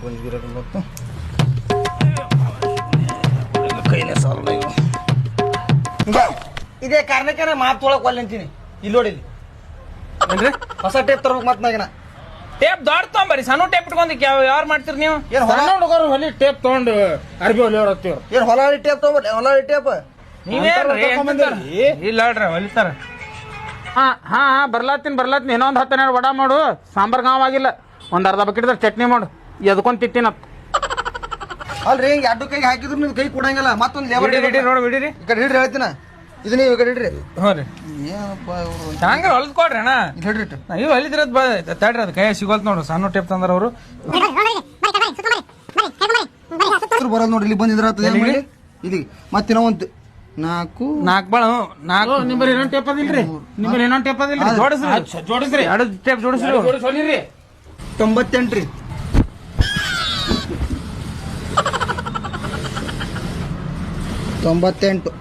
ಗುಂಜಿಗಿರಕ್ಕೆ ಮತ್ತು ಕೈನೇ ಸಾಲ ಇದೇ ಕಾರಣಕ್ಕೆ ನಾ ಮಾತು ತೊಳಕ್ ಒಲ್ಲೆ ಅಂತೀನಿ ಇಲ್ಲಿ ನೋಡಿಲಿ ಏನ್ರಿ ಹೊಸ ಟೇಪ್ ತರ್ಬೇಕು ಮತ್ತೆ ನಾಗಿನ ಟೇಪ್ ದೊಡ್ಡ ತೊಗೊಂಬರಿ ಸಣ್ಣ ಟೇಪ್ ಇಟ್ಕೊಂಡ್ ಯಾರು ಮಾಡ್ತೀರಿ ನೀವು ಏನ್ ಸಣ್ಣ ಹುಡುಗರು ಹೊಲಿ ಟೇಪ್ ತಗೊಂಡು ಅರ್ಬಿ ಹೊಲಿ ಹೊರತ್ತೀವ್ರು ಏನ್ ಹೊಲ ಟೇಪ್ ತಗೊಂಡ್ರಿ ಹೊಲ ಟೇಪ್ ಇಲ್ಲ ಹೇಳ್ರಿ ಹೊಲಿತಾರ ಹಾ ಬರ್ಲಾತೀನಿ ಇನ್ನೊಂದು 10 ವಡ ಮಾಡು ಸಾಂಬಾರ್ ಗಾವ್ ಆಗಿಲ್ಲ ಒಂದ್ ಅರ್ಧ ಬಕೆಟ್ ಚಟ್ನಿ ಮಾಡು ಎದ್ಕೊಂಡ್ ತಿತ್ತೀನ ಅಲ್ರಿ ಹಿಂಗೆ ಎರಡು ಕೈಗೆ ಹಾಕಿದ್ರು ನೀವು ಕೈ ಕೊಡಂಗಿಲ್ಲ ಮತ್ತೊಂದು ಲೇಬರ್ ನೋಡಿ ಬಿಡಿರಿ ಈ ಕಡೆ ಹಿಡ್ರಿ ಹೇಳ್ತೀನ ಇದು ನೀವು ಈ ಕಡೆ ಹಿಡ್ರಿ ಹ್ಞೂ ರೀ ಏನಪ್ಪ ಇವರು ಹಂಗಾರ ಹೊಲ್ದ್ ಕೊಡ್ರಿ ಅಣ್ಣ ಇಲ್ಲಿ ಹಿಡ್ರಿ ಇಟ್ಟು. ನೀವು ಹೊಲಿದಿರೋದು ತಡ್ರಿ ಅದು ಕೈ ಸಿಗೋಲ್ತ ನೋಡ್ರಿ ಸಣ್ಣ ಟೇಪ್ ತಂದ್ರ ಅವರು ಹತ್ರ ಬರೋದು ನೋಡಿ ಇಲ್ಲಿ ಬಂದಿದ್ರ ಇಲ್ಲಿ ಮತ್ತಿನ ಒಂದು ನಾಲ್ಕು ಬಾಳ ನಿಮ್ಮಲ್ಲಿ ಇನ್ನೊಂದು ಟೇಪ್ ಅದಿಲ್ರಿ ನಿಮ್ಮಲ್ಲಿ ಇನ್ನೊಂದು ಟೇಪ್ ಅದಿಲ್ರಿ ಜೋಡಿಸ್ರಿ ಎರಡು ಟೇಪ್ ಜೋಡಿಸ್ರಿ ಹೊಲಿರಿ 98 ರೀ 98